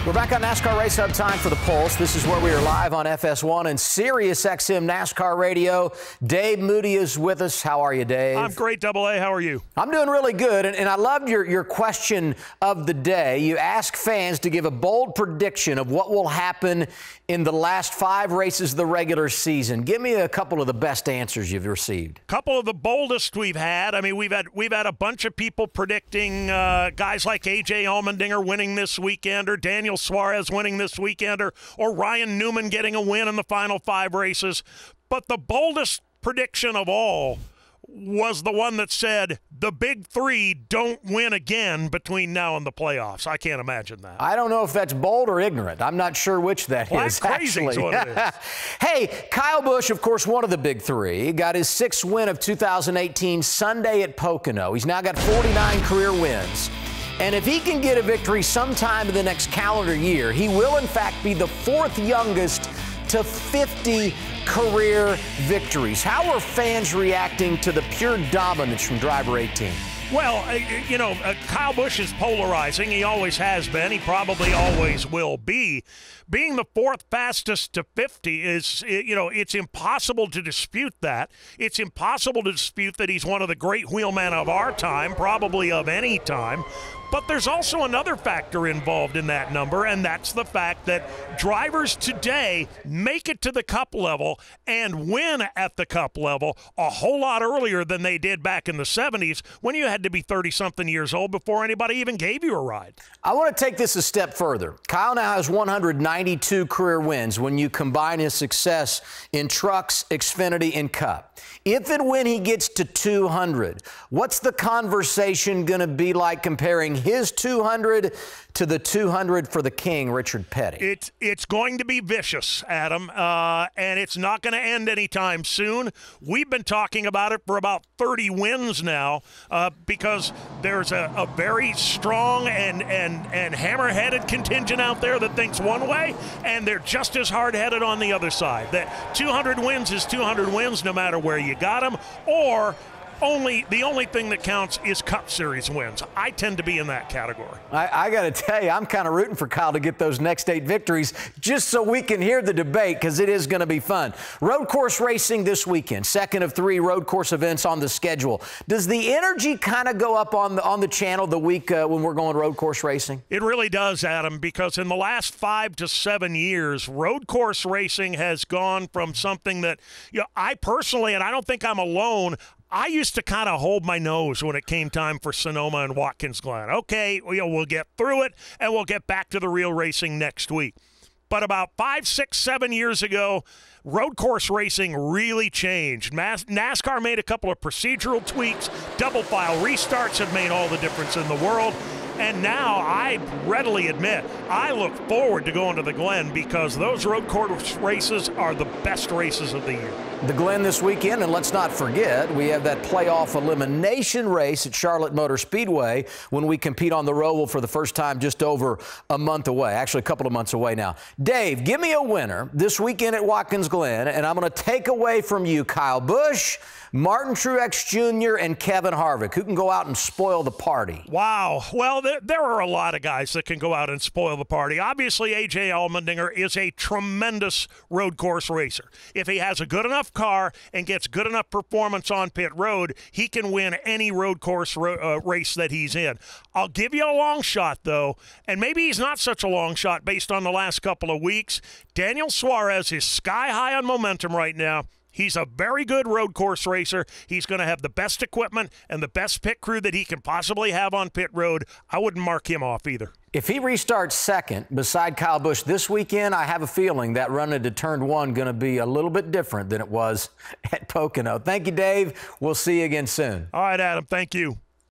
We're back on NASCAR Race Hub, time for the Pulse. This is where we are live on FS1 and Sirius XM NASCAR Radio. Dave Moody is with us. How are you, Dave? I'm great, Double A. How are you? I'm doing really good, and I loved your question of the day. You ask fans to give a bold prediction of what will happen in the last 5 races of the regular season. Give me a couple of the best answers you've received. Couple of the boldest we've had. I mean, we've had a bunch of people predicting guys like A.J. Allmendinger winning this weekend, or Daniel Suarez winning this weekend, or Ryan Newman getting a win in the final 5 races. But the boldest prediction of all was the one that said the big 3 don't win again between now and the playoffs. I can't imagine that. I don't know if that's bold or ignorant. I'm not sure which that is, that's crazy, actually. Is what it is. Hey, Kyle Busch, of course, one of the big 3. Got his 6th win of 2018 Sunday at Pocono. He's now got 49 career wins. And if he can get a victory sometime in the next calendar year, he will, in fact, be the 4th youngest to 50 career victories. How are fans reacting to the pure dominance from driver 18? Well, Kyle Busch is polarizing. He always has been. He probably always will be. Being the 4th fastest to 50 is, it's impossible to dispute that. It's impossible to dispute that he's one of the great wheelmen of our time, probably of any time. But there's also another factor involved in that number, and that's the fact that drivers today make it to the Cup level and win at the Cup level a whole lot earlier than they did back in the 70s, when you had to be 30-something years old before anybody even gave you a ride. I want to take this a step further. Kyle now has 192 career wins when you combine his success in trucks, Xfinity, and Cup. If and when he gets to 200, what's the conversation going to be like comparing his 200 to the 200 for the king, Richard Petty? It's going to be vicious, Adam, and it's not going to end anytime soon. We've been talking about it for about 30 wins now, because there's a very strong and hammer-headed contingent out there that thinks one way, and they're just as hard-headed on the other side. That 200 wins is 200 wins no matter where you got them, or the only thing that counts is Cup Series wins. I tend to be in that category. I got to tell you, I'm kind of rooting for Kyle to get those next 8 victories just so we can hear the debate, because it is going to be fun. Road course racing this weekend, 2nd of 3 road course events on the schedule. Does the energy kind of go up on the channel the week when we're going road course racing? It really does, Adam, because in the last 5 to 7 years, road course racing has gone from something that, I personally, and I don't think I'm alone, I used to kind of hold my nose when it came time for Sonoma and Watkins Glen. Okay, we'll get through it, and we'll get back to the real racing next week. But about 5, 6, 7 years ago, road course racing really changed. NASCAR made a couple of procedural tweaks. Double file restarts have made all the difference in the world. And now I readily admit I look forward to going to the Glen, because those road course races are the best races of the year. The Glen this weekend, and let's not forget, we have that playoff elimination race at Charlotte Motor Speedway when we compete on the Roval for the first time just over a month away, actually a couple of months away now. Dave, give me a winner this weekend at Watkins Glen, and I'm going to take away from you Kyle Busch, Martin Truex Jr., and Kevin Harvick, who can go out and spoil the party. Wow. Well, there are a lot of guys that can go out and spoil the party. Obviously, A.J. Allmendinger is a tremendous road course racer. If he has a good enough car and gets good enough performance on pit road, he can win any road course race that he's in. I'll give you a long shot, though, and maybe he's not such a long shot based on the last couple of weeks. Daniel Suarez is sky high on momentum right now. He's a very good road course racer. He's going to have the best equipment and the best pit crew that he can possibly have on pit road. I wouldn't mark him off either. If he restarts 2nd beside Kyle Busch this weekend, I have a feeling that run into turn 1 going to be a little bit different than it was at Pocono. Thank you, Dave. We'll see you again soon. All right, Adam. Thank you.